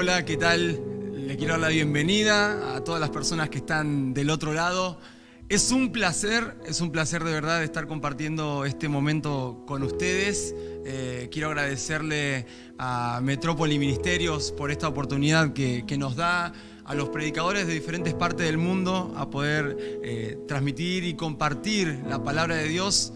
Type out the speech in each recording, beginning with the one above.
Hola, ¿qué tal? Le quiero dar la bienvenida a todas las personas que están del otro lado. Es un placer de verdad estar compartiendo este momento con ustedes. Quiero agradecerle a Metrópoli Ministerios por esta oportunidad que nos da a los predicadores de diferentes partes del mundo a poder transmitir y compartir la palabra de Dios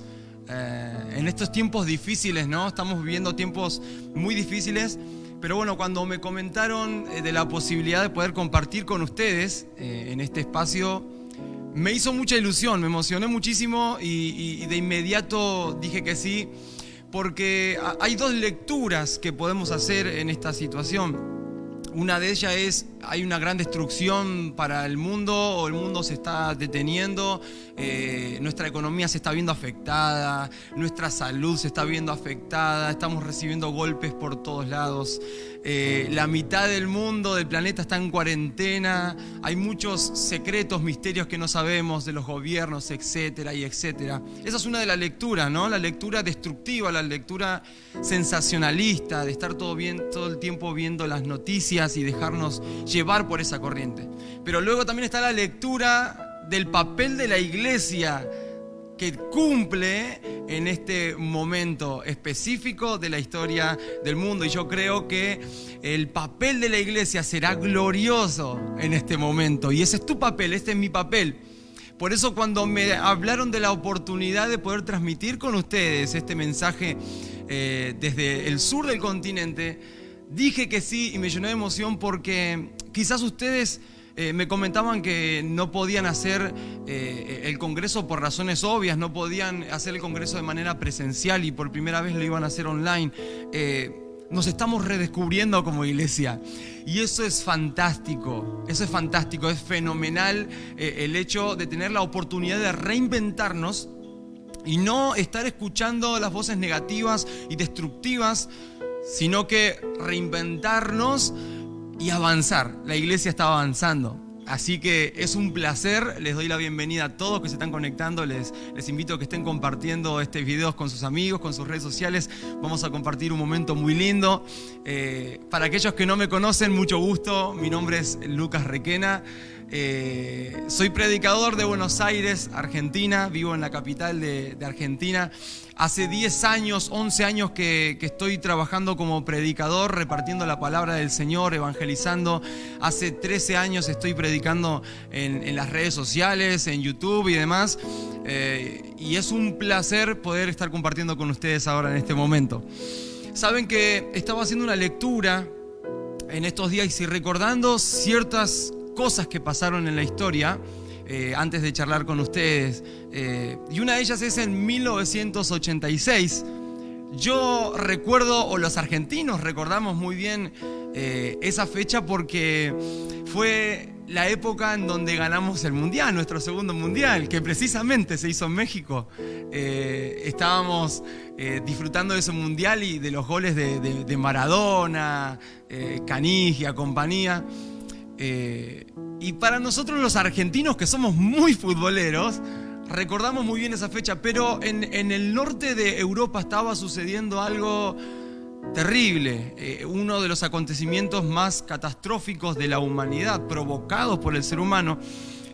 en estos tiempos difíciles, ¿no? Estamos viviendo tiempos muy difíciles. Pero bueno, cuando me comentaron de la posibilidad de poder compartir con ustedes en este espacio, me hizo mucha ilusión, me emocioné muchísimo y de inmediato dije que sí, porque hay dos lecturas que podemos hacer en esta situación. Una de ellas es, hay una gran destrucción para el mundo, o el mundo se está deteniendo, nuestra economía se está viendo afectada, nuestra salud se está viendo afectada, estamos recibiendo golpes por todos lados, la mitad del mundo, del planeta está en cuarentena, hay muchos secretos, misterios que no sabemos de los gobiernos, etcétera y etcétera. Esa es una de las lecturas, ¿no? La lectura destructiva, la lectura sensacionalista, de estar todo el tiempo viendo las noticias y dejarnos llevar por esa corriente. Pero luego también está la lectura del papel de la iglesia que cumple en este momento específico de la historia del mundo. Y yo creo que el papel de la iglesia será glorioso en este momento. Y ese es tu papel, este es mi papel. Por eso cuando me hablaron de la oportunidad de poder transmitir con ustedes este mensaje desde el sur del continente, dije que sí y me llenó de emoción porque quizás ustedes me comentaban que no podían hacer el congreso por razones obvias, no podían hacer el congreso de manera presencial y por primera vez lo iban a hacer online. Nos estamos redescubriendo como iglesia y eso es fantástico, es fenomenal el hecho de tener la oportunidad de reinventarnos y no estar escuchando las voces negativas y destructivas, sino que reinventarnos y avanzar. La iglesia está avanzando. Así que es un placer, les doy la bienvenida a todos que se están conectando, les invito a que estén compartiendo este video con sus amigos, con sus redes sociales. Vamos a compartir un momento muy lindo. Para aquellos que no me conocen, mucho gusto, mi nombre es Lucas Requena. Soy predicador de Buenos Aires, Argentina, vivo en la capital de Argentina. Hace 10 años, 11 años que estoy trabajando como predicador, repartiendo la palabra del Señor, evangelizando. Hace 13 años estoy predicando en las redes sociales, en YouTube y demás. Y es un placer poder estar compartiendo con ustedes ahora en este momento. Saben que estaba haciendo una lectura en estos días y recordando ciertas cosas que pasaron en la historia antes de charlar con ustedes. Y una de ellas es en 1986. Yo recuerdo, o los argentinos recordamos muy bien esa fecha porque fue la época en donde ganamos el Mundial, nuestro segundo Mundial, que precisamente se hizo en México. Estábamos disfrutando de ese Mundial y de los goles de Maradona, Canigia, compañía. Y para nosotros los argentinos, que somos muy futboleros, recordamos muy bien esa fecha, pero en el norte de Europa estaba sucediendo algo terrible, uno de los acontecimientos más catastróficos de la humanidad, provocados por el ser humano,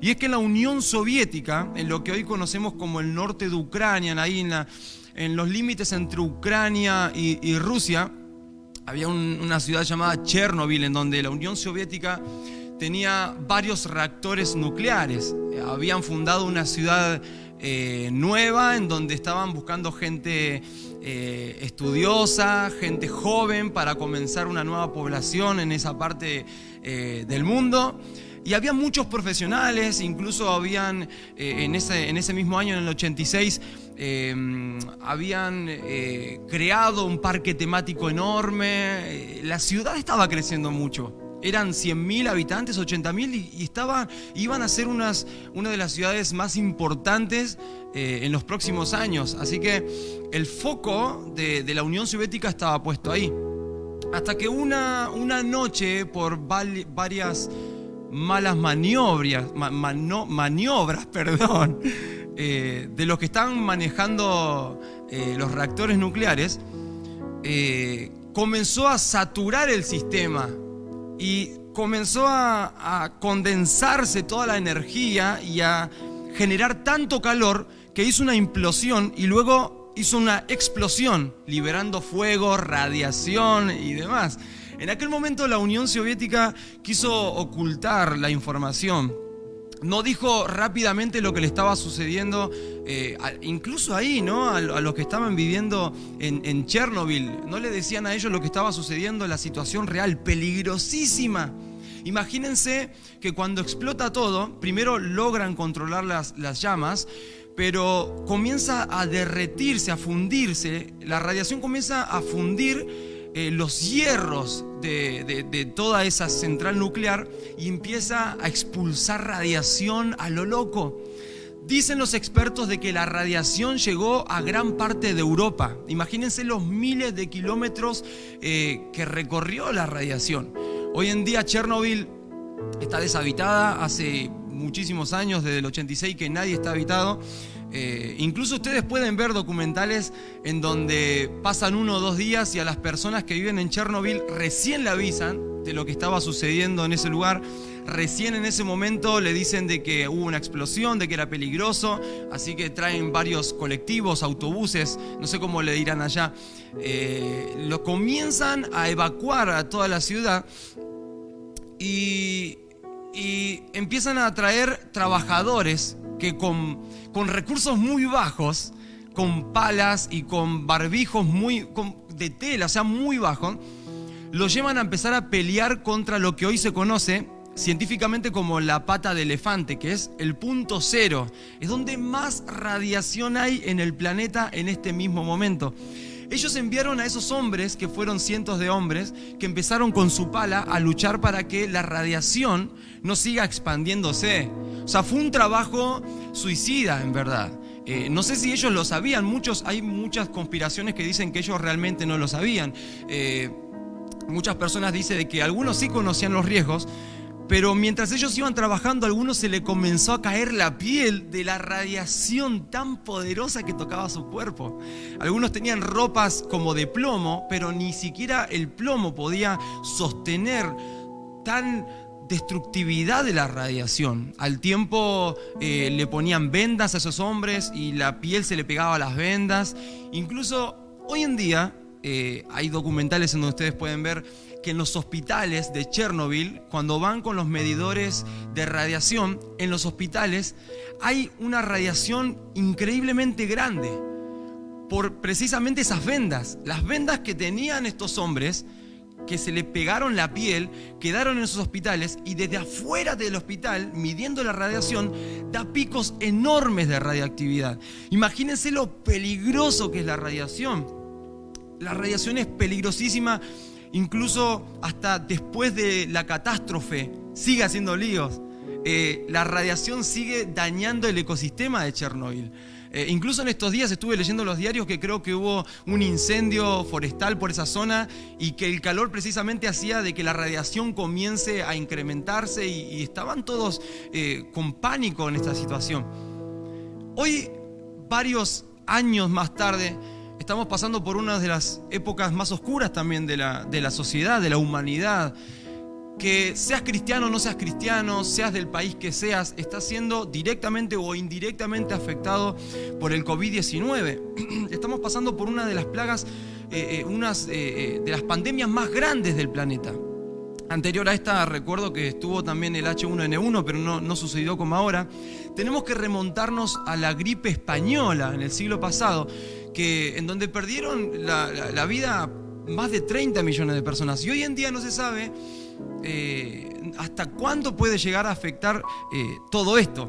y es que en la Unión Soviética, en lo que hoy conocemos como el norte de Ucrania, ahí en los límites entre Ucrania y Rusia, había una ciudad llamada Chernobyl, en donde la Unión Soviética tenía varios reactores nucleares. Habían fundado una ciudad nueva en donde estaban buscando gente estudiosa, gente joven para comenzar una nueva población en esa parte del mundo. Y había muchos profesionales, incluso habían en ese mismo año, en el 86, habían creado un parque temático enorme. La ciudad estaba creciendo mucho. Eran 100.000 habitantes, 80.000 y iban a ser una de las ciudades más importantes en los próximos años. Así que el foco de la Unión Soviética estaba puesto ahí. Hasta que una noche, por varias malas maniobras, de los que estaban manejando los reactores nucleares, comenzó a saturar el sistema y comenzó a condensarse toda la energía y a generar tanto calor que hizo una implosión y luego hizo una explosión, liberando fuego, radiación y demás. En aquel momento la Unión Soviética quiso ocultar la información. No dijo rápidamente lo que le estaba sucediendo, incluso ahí, ¿no? A los que estaban viviendo en Chernobyl. No le decían a ellos lo que estaba sucediendo, la situación real, peligrosísima. Imagínense que cuando explota todo, primero logran controlar las llamas, pero comienza a derretirse, a fundirse. La radiación comienza a fundir los hierros de toda esa central nuclear y empieza a expulsar radiación a lo loco. Dicen los expertos de que la radiación llegó a gran parte de Europa. Imagínense los miles de kilómetros que recorrió la radiación. Hoy en día Chernobyl está deshabitada, hace muchísimos años, desde el 86 que nadie está habitado. Incluso ustedes pueden ver documentales en donde pasan 1 o 2 días y a las personas que viven en Chernobyl recién le avisan de lo que estaba sucediendo en ese lugar. Recién en ese momento le dicen de que hubo una explosión, de que era peligroso, así que traen varios colectivos, autobuses, no sé cómo le dirán allá. Lo comienzan a evacuar a toda la ciudad y empiezan a traer trabajadores que con recursos muy bajos, con palas y con barbijos de tela, o sea, muy bajos, los llevan a empezar a pelear contra lo que hoy se conoce científicamente como la pata de elefante, que es el punto cero. Es donde más radiación hay en el planeta en este mismo momento. Ellos enviaron a esos hombres, que fueron cientos de hombres, que empezaron con su pala a luchar para que la radiación no siga expandiéndose. O sea, fue un trabajo suicida, en verdad. No sé si ellos lo sabían. Hay muchas conspiraciones que dicen que ellos realmente no lo sabían. Muchas personas dicen de que algunos sí conocían los riesgos, pero mientras ellos iban trabajando, a algunos se le comenzó a caer la piel de la radiación tan poderosa que tocaba su cuerpo. Algunos tenían ropas como de plomo, pero ni siquiera el plomo podía sostener tan destructividad de la radiación. Al tiempo le ponían vendas a esos hombres y la piel se le pegaba a las vendas. Incluso hoy en día hay documentales en donde ustedes pueden ver que en los hospitales de Chernobyl, cuando van con los medidores de radiación, en los hospitales hay una radiación increíblemente grande por precisamente esas vendas. Las vendas que tenían estos hombres, que se le pegaron la piel, quedaron en esos hospitales y desde afuera del hospital, midiendo la radiación, da picos enormes de radiactividad. Imagínense lo peligroso que es la radiación. La radiación es peligrosísima. Incluso hasta después de la catástrofe sigue haciendo líos. La radiación sigue dañando el ecosistema de Chernobyl. Incluso en estos días estuve leyendo los diarios que creo que hubo un incendio forestal por esa zona y que el calor precisamente hacía de que la radiación comience a incrementarse y estaban todos con pánico en esta situación. Hoy, varios años más tarde, estamos pasando por una de las épocas más oscuras también de la sociedad, de la humanidad. Que seas cristiano o no seas cristiano, seas del país que seas, estás siendo directamente o indirectamente afectado por el COVID-19. Estamos pasando por una de las plagas, de las pandemias más grandes del planeta. Anterior a esta recuerdo que estuvo también el H1N1, pero no sucedió como ahora. Tenemos que remontarnos a la gripe española en el siglo pasado, en donde perdieron la vida más de 30 millones de personas. Y hoy en día no se sabe hasta cuándo puede llegar a afectar todo esto.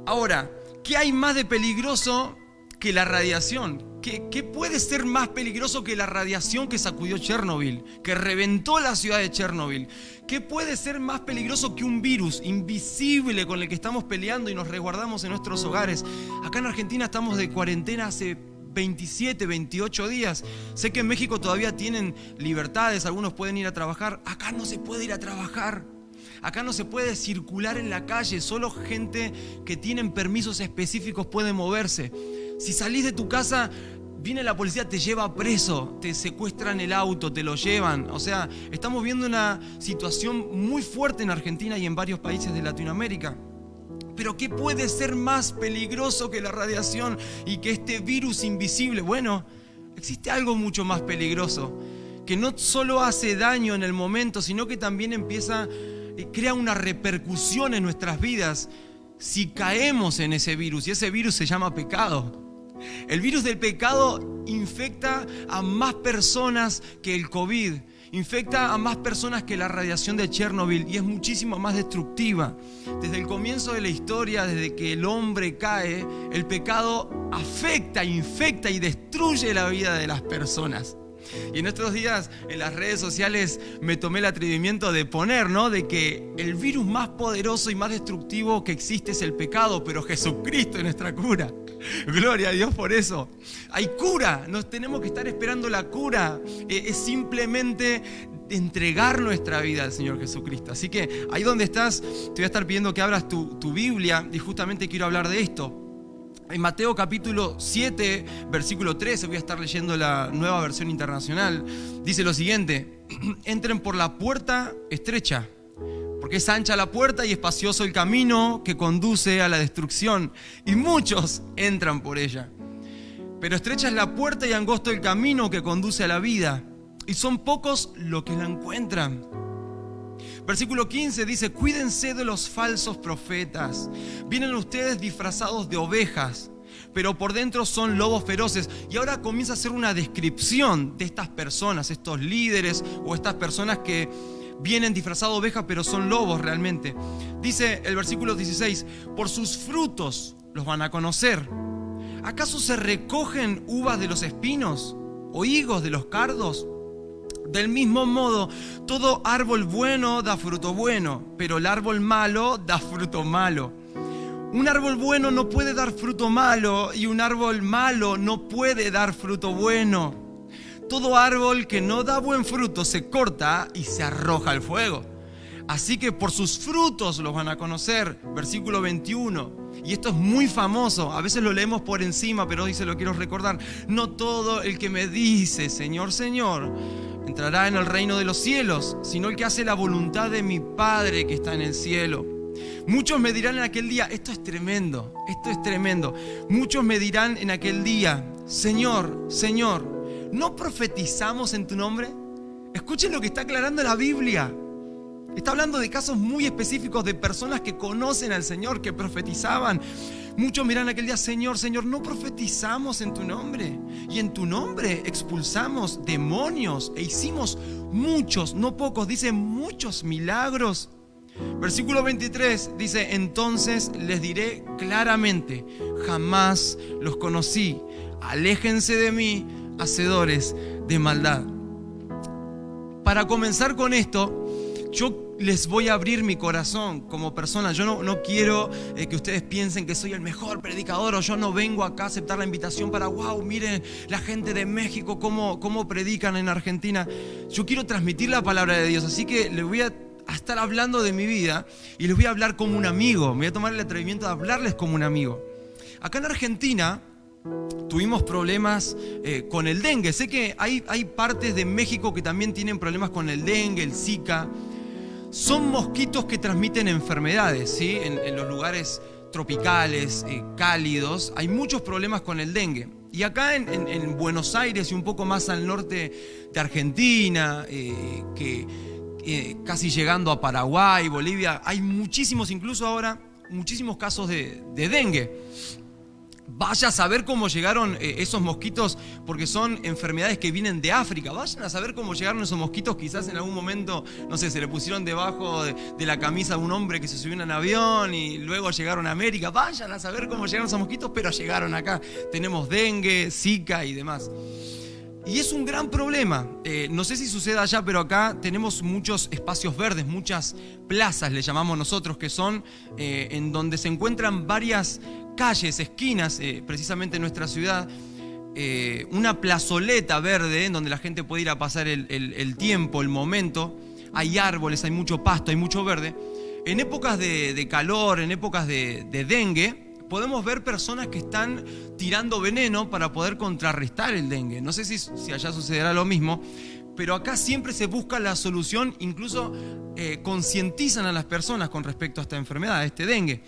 Ahora, ¿qué hay más de peligroso que la radiación? ¿Qué puede ser más peligroso que la radiación que sacudió Chernobyl, que reventó la ciudad de Chernobyl? ¿Qué puede ser más peligroso que un virus invisible con el que estamos peleando y nos resguardamos en nuestros hogares? Acá en Argentina estamos de cuarentena hace 27, 28 días. Sé que en México todavía tienen libertades, algunos pueden ir a trabajar. Acá no se puede ir a trabajar. Acá no se puede circular en la calle, solo gente que tienen permisos específicos puede moverse. Si salís de tu casa, viene la policía, te lleva preso, te secuestran el auto, te lo llevan. O sea, estamos viendo una situación muy fuerte en Argentina y en varios países de Latinoamérica. Pero ¿qué puede ser más peligroso que la radiación y que este virus invisible? Bueno, existe algo mucho más peligroso, que no solo hace daño en el momento, sino que también crea una repercusión en nuestras vidas si caemos en ese virus. Y ese virus se llama pecado. El virus del pecado infecta a más personas que el COVID, infecta a más personas que la radiación de Chernobyl y es muchísimo más destructiva. Desde el comienzo de la historia, desde que el hombre cae, el pecado afecta, infecta y destruye la vida de las personas. Y en estos días en las redes sociales me tomé el atrevimiento de poner, ¿no?, de que el virus más poderoso y más destructivo que existe es el pecado, pero Jesucristo es nuestra cura. Gloria a Dios por eso. Hay cura, nos tenemos que estar esperando la cura. Es simplemente entregar nuestra vida al Señor Jesucristo. Así que ahí donde estás, te voy a estar pidiendo que abras tu Biblia y justamente quiero hablar de esto. En Mateo capítulo 7, versículo 13, voy a estar leyendo la Nueva Versión Internacional, dice lo siguiente: entren por la puerta estrecha, porque es ancha la puerta y espacioso el camino que conduce a la destrucción, y muchos entran por ella. Pero estrecha es la puerta y angosto el camino que conduce a la vida, y son pocos los que la encuentran. Versículo 15 dice: cuídense de los falsos profetas. Vienen ustedes disfrazados de ovejas, pero por dentro son lobos feroces. Y ahora comienza a hacer una descripción de estas personas, estos líderes o estas personas que vienen disfrazados de ovejas, pero son lobos realmente. Dice el versículo 16: por sus frutos los van a conocer. ¿Acaso se recogen uvas de los espinos o higos de los cardos? Del mismo modo, todo árbol bueno da fruto bueno, pero el árbol malo da fruto malo. Un árbol bueno no puede dar fruto malo y un árbol malo no puede dar fruto bueno. Todo árbol que no da buen fruto se corta y se arroja al fuego. Así que por sus frutos los van a conocer. Versículo 21. Y esto es muy famoso, a veces lo leemos por encima, pero hoy se lo quiero recordar. No todo el que me dice Señor, Señor, entrará en el reino de los cielos, sino el que hace la voluntad de mi Padre que está en el cielo. Muchos me dirán en aquel día, esto es tremendo. Muchos me dirán en aquel día: Señor, Señor, ¿no profetizamos en tu nombre? Escuchen lo que está aclarando la Biblia. Está hablando de casos muy específicos de personas que conocen al Señor, que profetizaban. Muchos miran aquel día: Señor, Señor, ¿no profetizamos en tu nombre? Y en tu nombre expulsamos demonios e hicimos muchos, no pocos, dice muchos milagros. Versículo 23 dice: entonces les diré claramente, jamás los conocí. Aléjense de mí, hacedores de maldad. Para comenzar con esto, yo les voy a abrir mi corazón como persona. Yo no quiero que ustedes piensen que soy el mejor predicador, o yo no vengo acá a aceptar la invitación para wow, miren la gente de México cómo predican en Argentina. Yo quiero transmitir la palabra de Dios, así que les voy a estar hablando de mi vida y les voy a hablar como un amigo. Me voy a tomar el atrevimiento de hablarles como un amigo. Acá en Argentina tuvimos problemas con el dengue. Sé que hay partes de México que también tienen problemas con el dengue, el Zika. Son mosquitos que transmiten enfermedades, ¿sí? En los lugares tropicales, cálidos, hay muchos problemas con el dengue. Y acá en Buenos Aires y un poco más al norte de Argentina, casi llegando a Paraguay, Bolivia, hay muchísimos, incluso ahora, muchísimos casos de dengue. Vaya a saber cómo llegaron esos mosquitos, porque son enfermedades que vienen de África. Vayan a saber cómo llegaron esos mosquitos. Quizás en algún momento, no sé, se le pusieron debajo de la camisa de un hombre que se subió en un avión y luego llegaron a América. Vayan a saber cómo llegaron esos mosquitos, pero llegaron acá. Tenemos dengue, Zika y demás. Y es un gran problema. No sé si sucede allá, pero acá tenemos muchos espacios verdes, muchas plazas, le llamamos nosotros, que son en donde se encuentran varias calles, esquinas, precisamente en nuestra ciudad, una plazoleta verde en donde la gente puede ir a pasar el tiempo, el momento. Hay árboles, hay mucho pasto, hay mucho verde. En épocas de calor, en épocas de dengue, podemos ver personas que están tirando veneno para poder contrarrestar el dengue. No sé si allá sucederá lo mismo, pero acá siempre se busca la solución, incluso concientizan a las personas con respecto a esta enfermedad, a este dengue.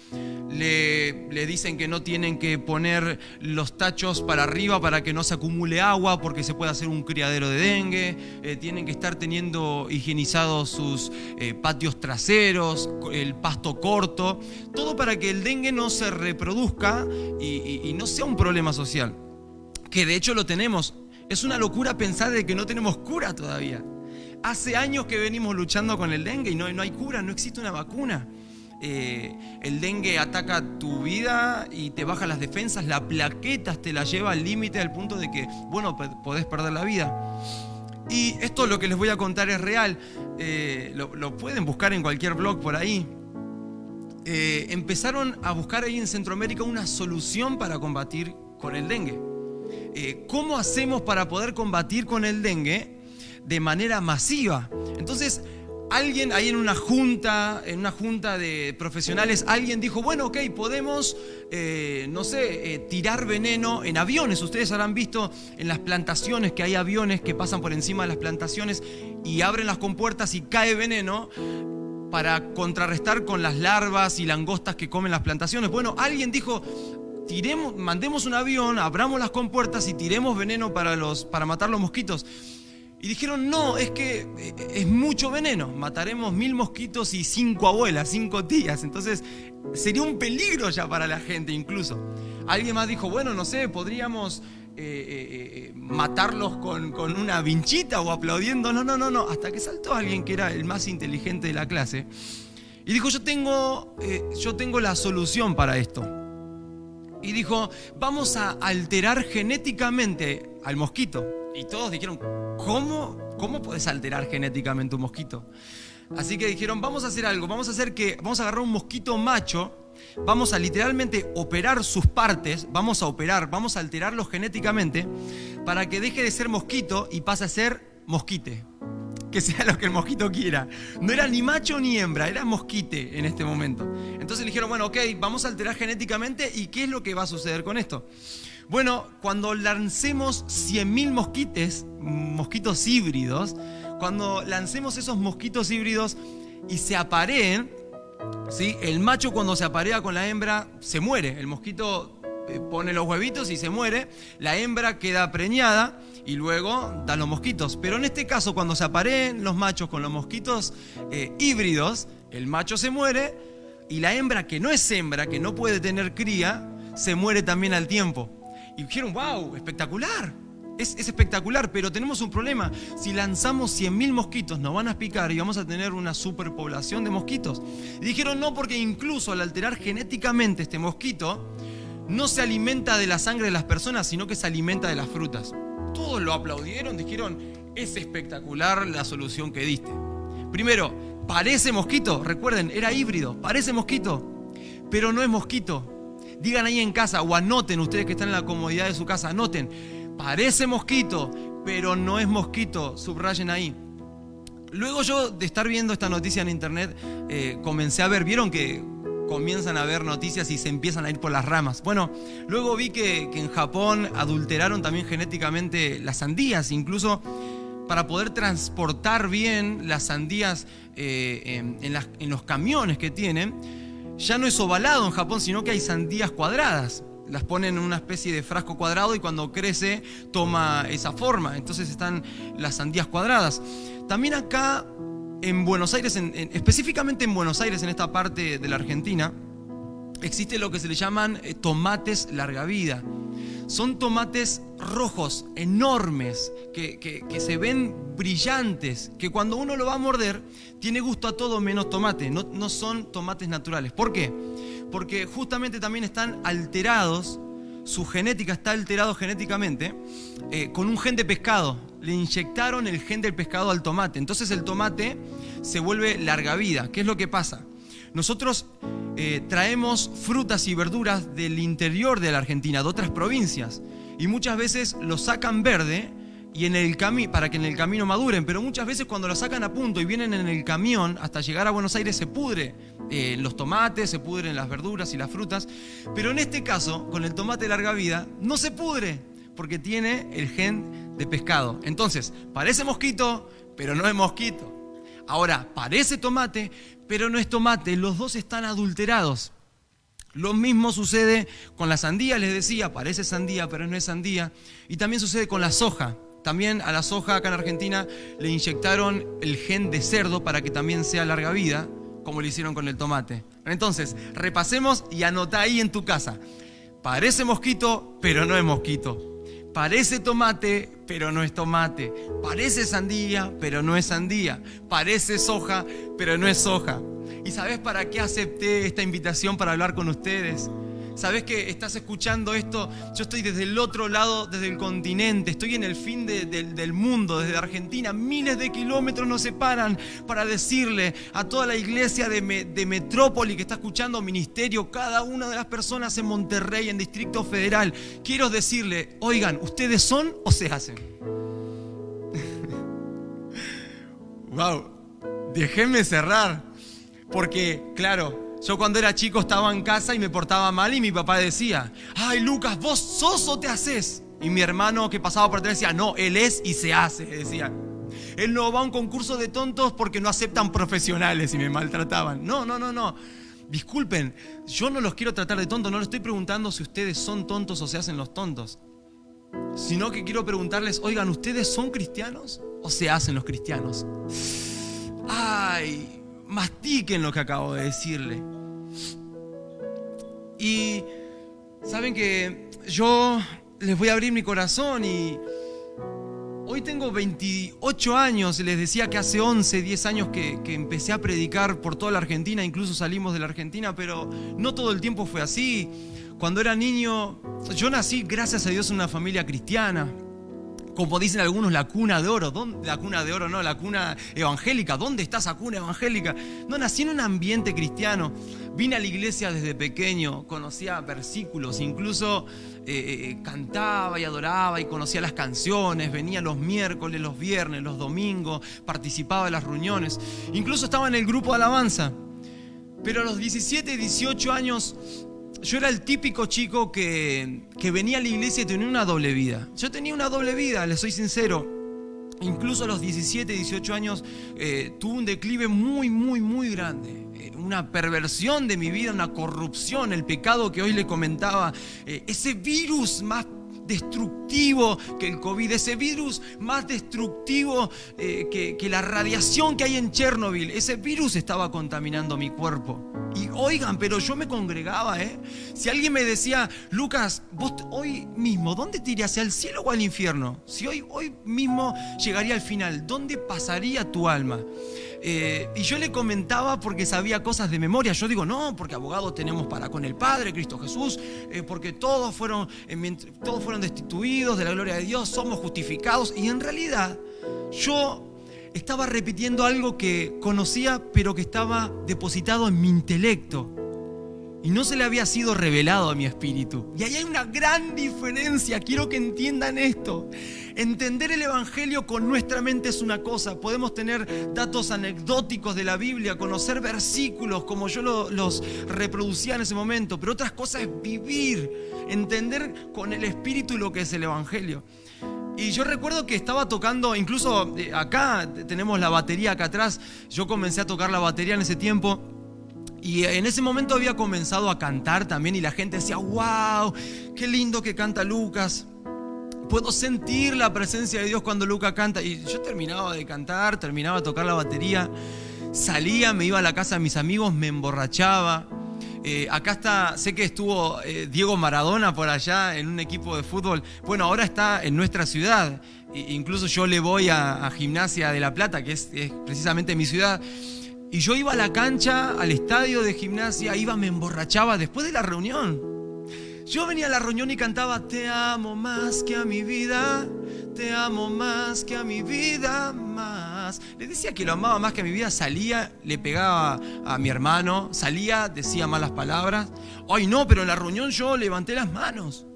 Le dicen que no tienen que poner los tachos para arriba para que no se acumule agua porque se puede hacer un criadero de dengue. Tienen que estar teniendo higienizados sus patios traseros, el pasto corto, todo para que el dengue no se reproduzca y no sea un problema social, que de hecho lo tenemos. Es una locura pensar de que no tenemos cura todavía. Hace años que venimos luchando con el dengue y no hay cura, no existe una vacuna. El dengue ataca tu vida y te baja las defensas, las plaquetas te las lleva al límite al punto de que, bueno, podés perder la vida. Y esto lo que les voy a contar es real. Lo pueden buscar en cualquier blog por ahí. Empezaron a buscar ahí en Centroamérica una solución para combatir con el dengue. ¿Cómo hacemos para poder combatir con el dengue de manera masiva? Entonces, alguien ahí en una junta de profesionales, alguien dijo, bueno, ok, podemos, tirar veneno en aviones. Ustedes habrán visto en las plantaciones que hay aviones que pasan por encima de las plantaciones y abren las compuertas y cae veneno para contrarrestar con las larvas y langostas que comen las plantaciones. Bueno, alguien dijo, mandemos un avión, abramos las compuertas y tiremos veneno para matar los mosquitos. Y dijeron, no, es que es mucho veneno, mataremos 1000 mosquitos y 5 abuelas, 5 tías, entonces sería un peligro ya para la gente incluso. Alguien más dijo, bueno, no sé, podríamos matarlos con una vinchita o aplaudiendo. No, hasta que saltó alguien que era el más inteligente de la clase y dijo, yo tengo la solución para esto. Y dijo, vamos a alterar genéticamente al mosquito. Y todos dijeron, ¿cómo puedes alterar genéticamente un mosquito? Así que dijeron, vamos a hacer algo, vamos a agarrar un mosquito macho, vamos a literalmente operar sus partes, vamos a alterarlo genéticamente para que deje de ser mosquito y pase a ser mosquite. Que sea lo que el mosquito quiera. No era ni macho ni hembra, era mosquite en este momento. Entonces le dijeron, bueno, ok, vamos a alterar genéticamente. ¿Y qué es lo que va a suceder con esto? Bueno, cuando lancemos 100.000 mosquitos híbridos, cuando lancemos esos mosquitos híbridos y se apareen, ¿sí? El macho cuando se aparea con la hembra se muere. El mosquito pone los huevitos y se muere. La hembra queda preñada y luego dan los mosquitos. Pero en este caso, cuando se apareen los machos con los mosquitos híbridos, el macho se muere y la hembra, que no es hembra, que no puede tener cría, se muere también al tiempo. Y dijeron, wow, espectacular. Es espectacular, pero tenemos un problema. Si lanzamos 100.000 mosquitos, nos van a picar y vamos a tener una superpoblación de mosquitos. Y dijeron, no, porque incluso al alterar genéticamente este mosquito, no se alimenta de la sangre de las personas, sino que se alimenta de las frutas. Todos lo aplaudieron, dijeron, es espectacular la solución que diste. Primero, parece mosquito, recuerden, era híbrido, parece mosquito, pero no es mosquito. Digan ahí en casa o anoten, ustedes que están en la comodidad de su casa, anoten, parece mosquito, pero no es mosquito, subrayen ahí. Luego yo de estar viendo esta noticia en internet, comencé a ver, vieron que comienzan a ver noticias y se empiezan a ir por las ramas. Bueno, luego vi que en Japón adulteraron también genéticamente las sandías, incluso para poder transportar bien las sandías en los camiones que tienen. Ya no es ovalado en Japón, sino que hay sandías cuadradas. Las ponen en una especie de frasco cuadrado y cuando crece toma esa forma. Entonces están las sandías cuadradas. También acá en Buenos Aires, específicamente en Buenos Aires, en esta parte de la Argentina, existe lo que se le llaman tomates larga vida. Son tomates rojos, enormes, que se ven brillantes, que cuando uno lo va a morder, tiene gusto a todo menos tomate. No son tomates naturales. ¿Por qué? Porque justamente también están alterados, su genética está alterado genéticamente con un gen de pescado. Le inyectaron el gen del pescado al tomate. Entonces el tomate se vuelve larga vida. ¿Qué es lo que pasa? Nosotros traemos frutas y verduras del interior de la Argentina, de otras provincias, y muchas veces lo sacan verde, y para que en el camino maduren, pero muchas veces cuando lo sacan a punto y vienen en el camión hasta llegar a Buenos Aires se pudre los tomates, se pudren las verduras y las frutas, pero en este caso con el tomate larga vida no se pudre porque tiene el gen de pescado. Entonces parece mosquito pero no es mosquito. Ahora parece tomate pero no es tomate, los dos están adulterados. Lo mismo sucede con la sandía, les decía, parece sandía pero no es sandía, y también sucede con la soja. También a la soja acá en Argentina le inyectaron el gen de cerdo para que también sea larga vida, como lo hicieron con el tomate. Entonces, repasemos y anotá ahí en tu casa. Parece mosquito, pero no es mosquito. Parece tomate, pero no es tomate. Parece sandía, pero no es sandía. Parece soja, pero no es soja. ¿Y sabés para qué acepté esta invitación para hablar con ustedes? ¿Sabés que estás escuchando esto? Yo estoy desde el otro lado, desde el continente, estoy en el fin del mundo, desde Argentina. Miles de kilómetros nos separan para decirle a toda la iglesia de Metrópoli que está escuchando ministerio, cada una de las personas en Monterrey, en Distrito Federal, quiero decirle, oigan, ¿ustedes son o se hacen? Wow, déjenme cerrar, porque claro, yo cuando era chico estaba en casa y me portaba mal y mi papá decía, ay Lucas, ¿vos sos o te haces? Y mi hermano que pasaba por atrás decía, no, él es y se hace, decía. Él no va a un concurso de tontos porque no aceptan profesionales y me maltrataban. No. Disculpen, yo no los quiero tratar de tontos, no les estoy preguntando si ustedes son tontos o se hacen los tontos. Sino que quiero preguntarles, oigan, ¿ustedes son cristianos o se hacen los cristianos? Ay, mastiquen lo que acabo de decirle. Y saben que yo les voy a abrir mi corazón y hoy tengo 28 años, les decía que hace 10 años que empecé a predicar por toda la Argentina, incluso salimos de la Argentina, pero no todo el tiempo fue así. Cuando era niño, yo nací, gracias a Dios, en una familia cristiana. Como dicen algunos, la cuna de oro. ¿Dónde? La cuna de oro, no, la cuna evangélica. ¿Dónde está esa cuna evangélica? No, nací en un ambiente cristiano. Vine a la iglesia desde pequeño, conocía versículos, incluso cantaba y adoraba y conocía las canciones. Venía los miércoles, los viernes, los domingos, participaba de las reuniones. Incluso estaba en el grupo de alabanza. Pero a los 17, 18 años... yo era el típico chico que venía a la iglesia y tenía una doble vida. Yo tenía una doble vida, les soy sincero. Incluso a los 17, 18 años tuve un declive muy grande. Una perversión de mi vida, una corrupción, el pecado que hoy le comentaba. Ese virus más destructivo que el COVID, ese virus más destructivo que la radiación que hay en Chernobyl. Ese virus estaba contaminando mi cuerpo. Y oigan, pero yo me congregaba, Si alguien me decía, Lucas, vos hoy mismo, ¿dónde te irías? ¿Al cielo o al infierno? Si hoy mismo llegaría al final, ¿dónde pasaría tu alma? Y yo le comentaba porque sabía cosas de memoria. Yo digo, no, porque abogados tenemos para con el Padre, Cristo Jesús, porque todos fueron destituidos de la gloria de Dios, somos justificados. Y en realidad yo estaba repitiendo algo que conocía, pero que estaba depositado en mi intelecto y no se le había sido revelado a mi espíritu. Y ahí hay una gran diferencia, quiero que entiendan esto. Entender el evangelio con nuestra mente es una cosa. Podemos tener datos anecdóticos de la Biblia, conocer versículos como yo los reproducía en ese momento, pero otras cosas es vivir, entender con el espíritu lo que es el evangelio. Y yo recuerdo que estaba tocando, incluso acá tenemos la batería acá atrás. Yo comencé a tocar la batería en ese tiempo y en ese momento había comenzado a cantar también y la gente decía, wow, qué lindo que canta Lucas. Puedo sentir la presencia de Dios cuando Lucas canta. Y yo terminaba de cantar, terminaba de tocar la batería, salía, me iba a la casa de mis amigos, me emborrachaba. Acá está, sé que estuvo Diego Maradona por allá en un equipo de fútbol. Bueno, ahora está en nuestra ciudad. Incluso yo le voy a Gimnasia de La Plata, que es precisamente mi ciudad. Y yo iba a la cancha, al estadio de Gimnasia, me emborrachaba después de la reunión. Yo venía a la reunión y cantaba, te amo más que a mi vida, te amo más que a mi vida más. Le decía que lo amaba más que a mi vida, salía, le pegaba a mi hermano, salía, decía malas palabras. Ay no, pero en la reunión yo levanté las manos.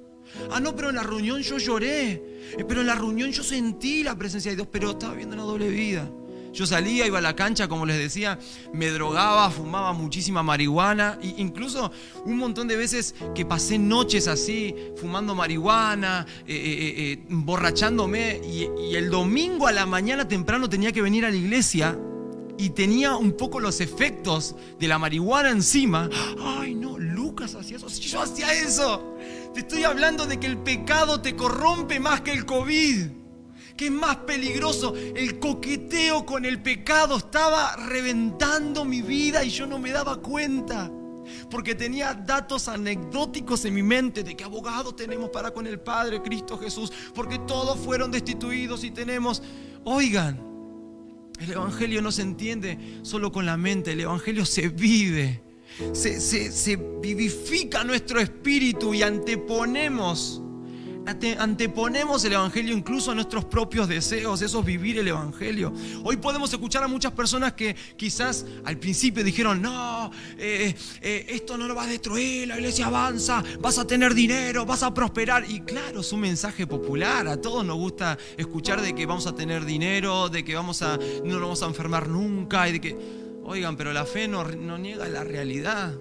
Ah, no, pero en la reunión yo lloré. Pero en la reunión yo sentí la presencia de Dios, pero estaba viendo una doble vida. Yo salía, iba a la cancha, como les decía, me drogaba, fumaba muchísima marihuana. E incluso un montón de veces que pasé noches así, fumando marihuana, emborrachándome. Y el domingo a la mañana temprano tenía que venir a la iglesia y tenía un poco los efectos de la marihuana encima. Ay, no, Lucas hacía eso. Si yo hacía eso. Te estoy hablando de que el pecado te corrompe más que el COVID. ¿Qué es más peligroso? El coqueteo con el pecado estaba reventando mi vida y yo no me daba cuenta. Porque tenía datos anecdóticos en mi mente de que abogado tenemos para con el Padre, Cristo Jesús. Porque todos fueron destituidos y tenemos... Oigan, el Evangelio no se entiende solo con la mente. El Evangelio se vive. Se vivifica nuestro espíritu y anteponemos el Evangelio incluso a nuestros propios deseos. Eso es vivir el Evangelio. Hoy podemos escuchar a muchas personas que quizás al principio dijeron: no, esto no lo va a destruir, la iglesia avanza, vas a tener dinero, vas a prosperar. Y claro, es un mensaje popular. A todos nos gusta escuchar de que vamos a tener dinero, de que no nos vamos a enfermar nunca, y de que, oigan, pero la fe no niega la realidad.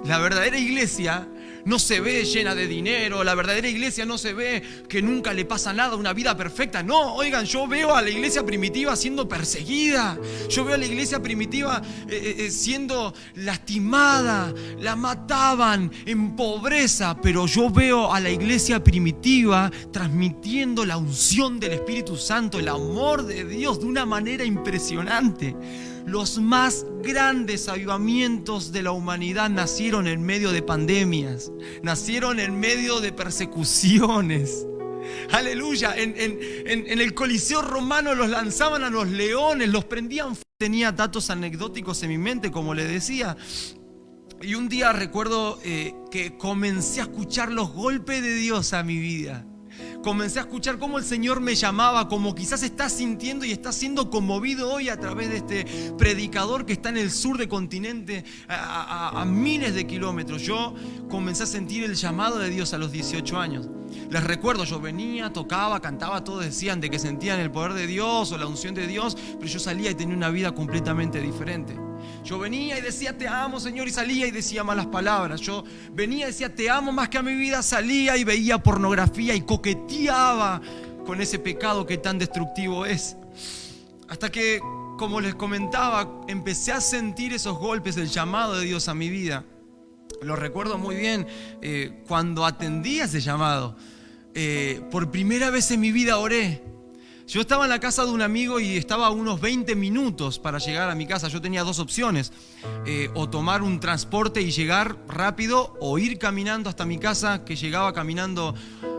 La verdadera iglesia no se ve llena de dinero. La verdadera iglesia no se ve que nunca le pasa nada, una vida perfecta. No, oigan, yo veo a la iglesia primitiva siendo perseguida. Yo veo a la iglesia primitiva siendo lastimada. La mataban en pobreza. Pero yo veo a la iglesia primitiva transmitiendo la unción del Espíritu Santo, el amor de Dios de una manera impresionante. Los más grandes avivamientos de la humanidad nacieron en medio de pandemias, nacieron en medio de persecuciones. Aleluya, en el Coliseo romano los lanzaban a los leones, los prendían. Tenía datos anecdóticos en mi mente, como les decía. Y un día recuerdo que comencé a escuchar los golpes de Dios a mi vida. Comencé a escuchar cómo el Señor me llamaba, como quizás estás sintiendo y estás siendo conmovido hoy a través de este predicador que está en el sur del continente, a miles de kilómetros. Yo comencé a sentir el llamado de Dios a los 18 años. Les recuerdo, yo venía, tocaba, cantaba, todos decían de que sentían el poder de Dios o la unción de Dios, pero yo salía y tenía una vida completamente diferente. Yo venía y decía: te amo, Señor, y salía y decía malas palabras. Yo venía y decía: te amo más que a mi vida, salía y veía pornografía y coqueteaba con ese pecado que tan destructivo es. Hasta que, como les comentaba, empecé a sentir esos golpes del llamado de Dios a mi vida. Lo recuerdo muy bien cuando atendí ese llamado. Por primera vez en mi vida oré. Yo estaba en la casa de un amigo y estaba a unos 20 minutos para llegar a mi casa. Yo tenía dos opciones: o tomar un transporte y llegar rápido, o ir caminando hasta mi casa, que llegaba caminando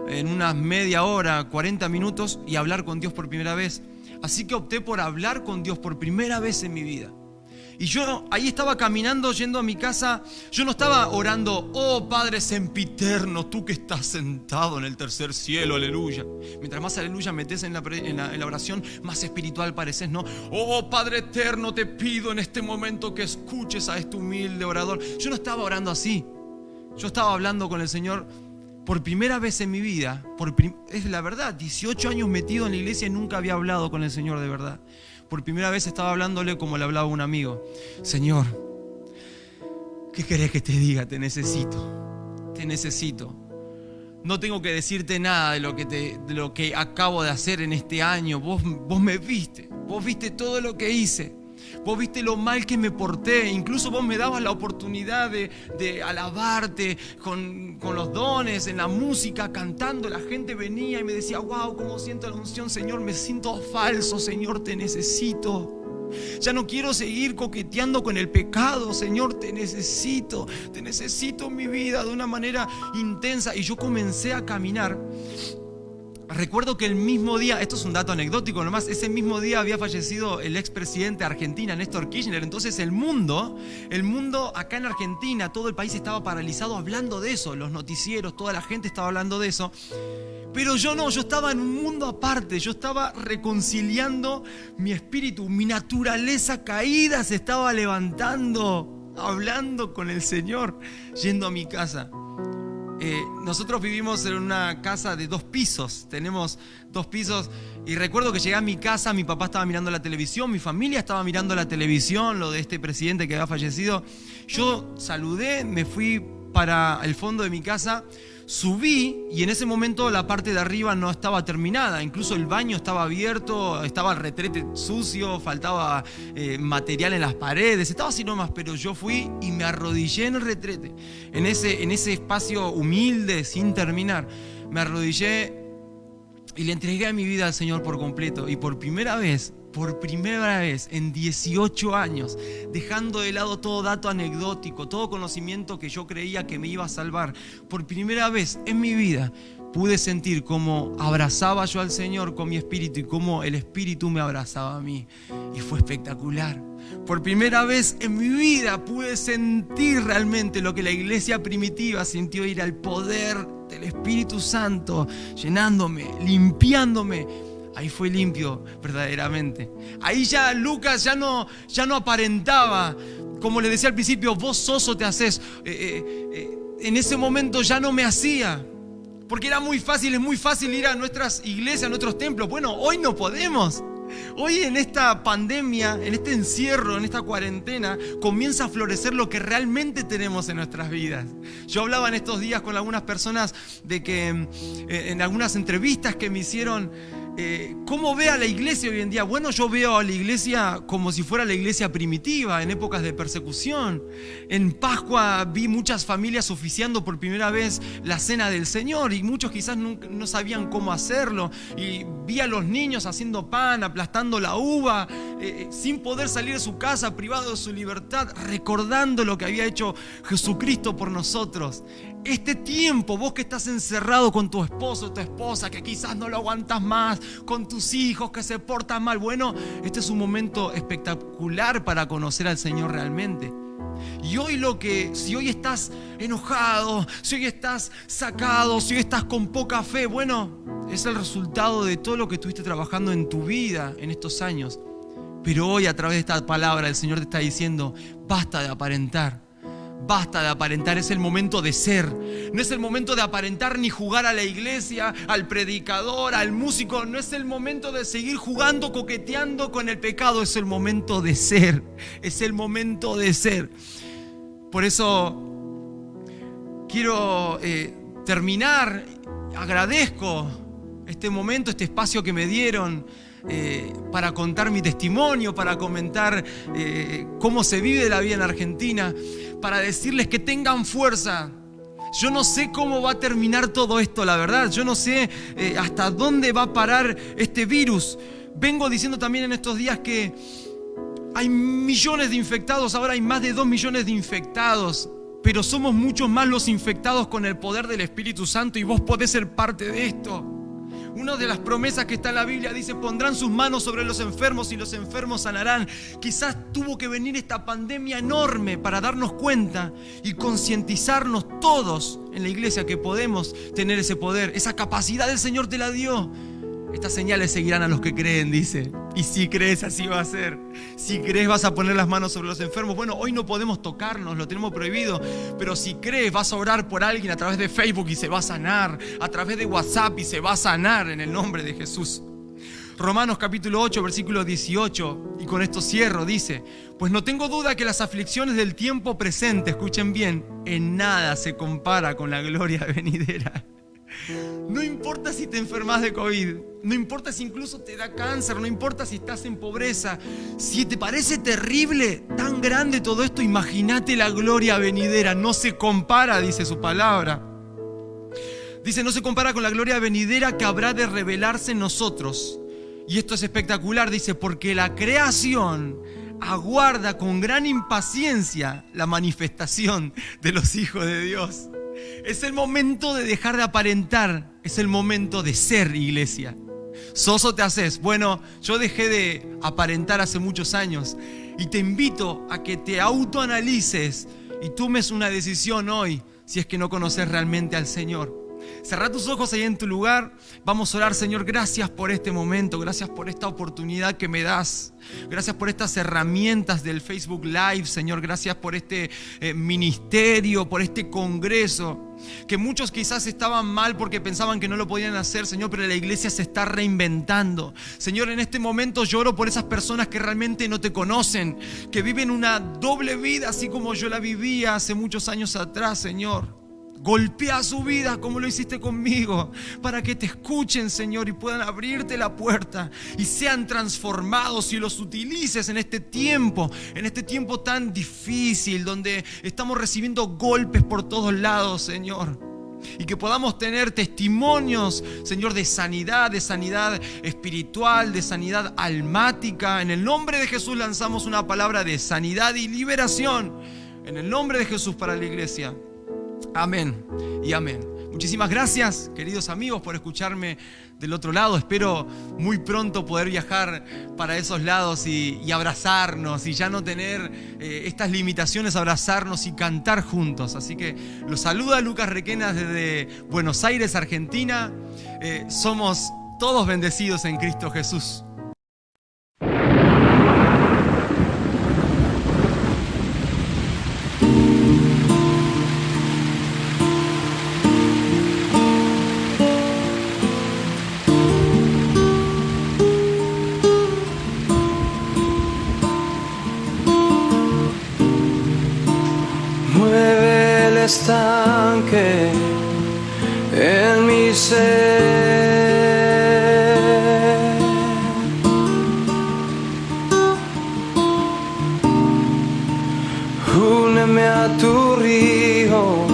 en unas media hora, 40 minutos, y hablar con Dios por primera vez. Así que opté por hablar con Dios por primera vez en mi vida. Y yo ahí estaba caminando, yendo a mi casa. Yo no estaba orando: oh Padre sempiterno, tú que estás sentado en el tercer cielo, aleluya. Mientras más aleluya metes en la oración, más espiritual pareces, ¿no? Oh Padre eterno, te pido en este momento que escuches a este humilde orador. Yo no estaba orando así. Yo estaba hablando con el Señor por primera vez en mi vida. Es la verdad, 18 años metido en la iglesia y nunca había hablado con el Señor de verdad. Por primera vez estaba hablándole como le hablaba a un amigo: Señor, ¿qué querés que te diga? Te necesito, te necesito. No tengo que decirte nada de lo que acabo de hacer en este año. Vos me viste, vos viste todo lo que hice. Vos viste lo mal que me porté. Incluso vos me dabas la oportunidad de alabarte con los dones, en la música, cantando. La gente venía y me decía: wow, cómo siento la unción, Señor. Me siento falso, Señor, te necesito. Ya no quiero seguir coqueteando con el pecado, Señor, te necesito en mi vida de una manera intensa. Y yo comencé a caminar. Recuerdo que el mismo día, esto es un dato anecdótico nomás, ese mismo día había fallecido el expresidente de Argentina, Néstor Kirchner. Entonces el mundo acá en Argentina, todo el país estaba paralizado hablando de eso. Los noticieros, toda la gente estaba hablando de eso. Pero yo no, yo estaba en un mundo aparte. Yo estaba reconciliando mi espíritu, mi naturaleza caída se estaba levantando, hablando con el Señor, yendo a mi casa. Nosotros vivimos en una casa de 2 pisos, tenemos 2 pisos y recuerdo que llegué a mi casa, mi papá estaba mirando la televisión, mi familia estaba mirando la televisión, lo de este presidente que había fallecido. Yo saludé, me fui para el fondo de mi casa, subí y en ese momento la parte de arriba no estaba terminada, incluso el baño estaba abierto, estaba el retrete sucio, faltaba material en las paredes, estaba así nomás, pero yo fui y me arrodillé en el retrete, en ese espacio humilde, sin terminar, me arrodillé y le entregué mi vida al Señor por completo y por primera vez en 18 años, dejando de lado todo dato anecdótico, todo conocimiento que yo creía que me iba a salvar, por primera vez en mi vida pude sentir cómo abrazaba yo al Señor con mi espíritu y cómo el Espíritu me abrazaba a mí. Y fue espectacular. Por primera vez en mi vida pude sentir realmente lo que la iglesia primitiva sintió, ir al poder del Espíritu Santo, llenándome, limpiándome. Ahí fue limpio verdaderamente. Ahí ya Lucas ya no aparentaba. Como les decía al principio, vos soso te haces. En ese momento ya no me hacía. Porque es muy fácil ir a nuestras iglesias, a nuestros templos. Bueno, hoy no podemos. Hoy en esta pandemia, en este encierro, en esta cuarentena, comienza a florecer lo que realmente tenemos en nuestras vidas. Yo hablaba en estos días con algunas personas de que en algunas entrevistas que me hicieron, ¿cómo ve a la iglesia hoy en día? Bueno, yo veo a la iglesia como si fuera la iglesia primitiva, en épocas de persecución. En Pascua vi muchas familias oficiando por primera vez la cena del Señor y muchos quizás no sabían cómo hacerlo. Y vi a los niños haciendo pan, aplastando la uva, sin poder salir de su casa, privado de su libertad, recordando lo que había hecho Jesucristo por nosotros. Este tiempo, vos que estás encerrado con tu esposo, tu esposa, que quizás no lo aguantas más, con tus hijos que se portan mal, bueno, este es un momento espectacular para conocer al Señor realmente. Y hoy si hoy estás enojado, si hoy estás sacado, si hoy estás con poca fe, bueno, es el resultado de todo lo que estuviste trabajando en tu vida en estos años. Pero hoy a través de esta palabra el Señor te está diciendo, basta de aparentar. Basta de aparentar, es el momento de ser. No es el momento de aparentar ni jugar a la iglesia, al predicador, al músico. No es el momento de seguir jugando, coqueteando con el pecado. Es el momento de ser. Es el momento de ser. Por eso quiero terminar. Agradezco este momento, este espacio que me dieron para contar mi testimonio, para comentar cómo se vive la vida en Argentina, para decirles que tengan fuerza. Yo no sé cómo va a terminar todo esto, la verdad. Yo no sé hasta dónde va a parar este virus. Vengo diciendo también en estos días que hay millones de infectados, ahora hay más de 2 millones de infectados, pero somos muchos más los infectados con el poder del Espíritu Santo y vos podés ser parte de esto. Una de las promesas que está en la Biblia dice, pondrán sus manos sobre los enfermos y los enfermos sanarán. Quizás tuvo que venir esta pandemia enorme para darnos cuenta y concientizarnos todos en la iglesia que podemos tener ese poder. Esa capacidad el Señor te la dio. Estas señales seguirán a los que creen, dice. Y si crees, así va a ser. Si crees, vas a poner las manos sobre los enfermos. Bueno, hoy no podemos tocarnos, lo tenemos prohibido. Pero si crees, vas a orar por alguien a través de Facebook y se va a sanar. A través de WhatsApp y se va a sanar en el nombre de Jesús. Romanos capítulo 8, versículo 18. Y con esto cierro, dice: pues no tengo duda que las aflicciones del tiempo presente, escuchen bien, en nada se compara con la gloria venidera. No importa si te enfermas de COVID, no importa si incluso te da cáncer, no importa si estás en pobreza. Si te parece terrible, tan grande todo esto, imagínate la gloria venidera. No se compara, dice su palabra. Dice, no se compara con la gloria venidera que habrá de revelarse en nosotros. Y esto es espectacular, dice, porque la creación aguarda con gran impaciencia la manifestación de los hijos de Dios. Es el momento de dejar de aparentar, es el momento de ser, iglesia. ¿Soso te haces? Bueno, yo dejé de aparentar hace muchos años y te invito a que te autoanalices y tomes una decisión hoy si es que no conoces realmente al Señor. Cerrá tus ojos ahí en tu lugar. Vamos a orar. Señor, gracias por este momento, gracias por esta oportunidad que me das. Gracias por estas herramientas del Facebook Live, Señor. Gracias por este ministerio, por este congreso. que muchos quizás estaban mal porque pensaban que no lo podían hacer, Señor, pero la iglesia se está reinventando. Señor, en este momento lloro por esas personas que realmente no te conocen, que viven una doble vida así como yo la vivía hace muchos años atrás, Señor. Golpea su vida como lo hiciste conmigo, para que te escuchen, Señor, y puedan abrirte la puerta y sean transformados y los utilices en este tiempo tan difícil, donde estamos recibiendo golpes por todos lados, Señor. Y que podamos tener testimonios, Señor, de sanidad espiritual, de sanidad almática. En el nombre de Jesús lanzamos una palabra de sanidad y liberación. En el nombre de Jesús para la iglesia. Amén y amén. Muchísimas gracias, queridos amigos, por escucharme del otro lado. Espero muy pronto poder viajar para esos lados y abrazarnos y ya no tener estas limitaciones, abrazarnos y cantar juntos. Así que los saluda Lucas Requena desde Buenos Aires, Argentina. Somos todos bendecidos en Cristo Jesús. Estanque en mi ser, úneme a tu río,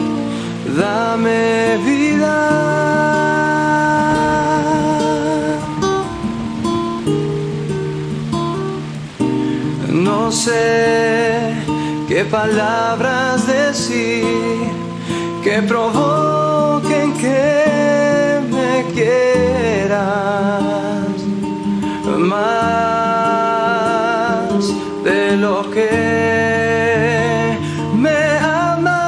dame vida. No sé qué palabras decir que provoquen que me quieras más de lo que me amas.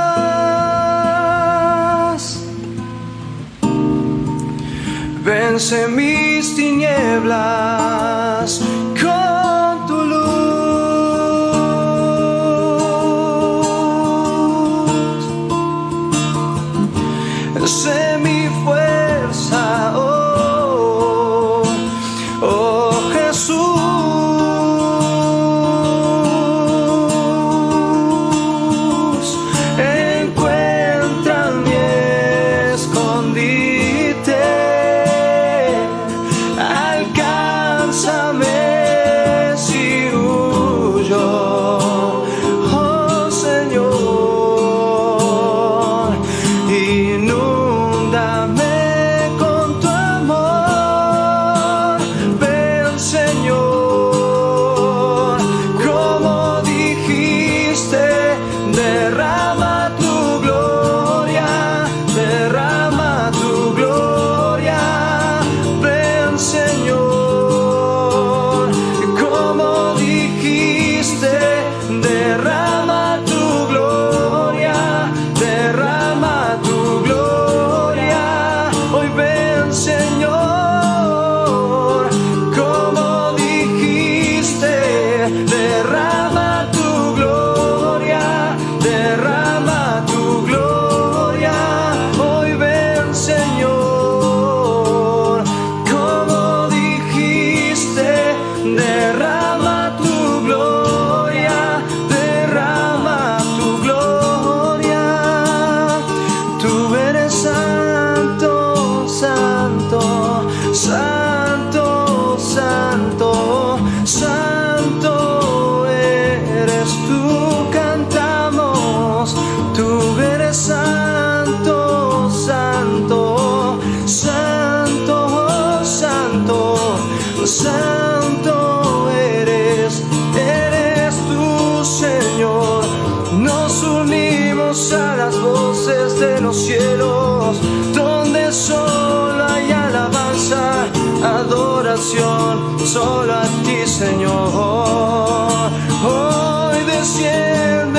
Vence mis tinieblas con tu luz. Sé mi fuerza, oh, oh Jesús. Encuentra mi escondite, alcánzame si huyo, oh Señor, y no con tu amor, ven Señor, como dijiste, derrama tu gloria, ven Señor, como dijiste, derrama tu gloria, derrama tu gloria. Hoy ven Señor, como dijiste, derrama tu gloria, derrama tu gloria. Hoy ven Señor, como dijiste, derrama tu gloria, derrama tu gloria. Tú eres santo, santo, santo, santo, santo eres tú, cantamos. Tú eres santo, santo, santo, santo, santo eres tú, Señor. Nos unimos a las voces de los cielos, donde solo hay alabanza, adoración, solo a ti, Señor. Hoy desciende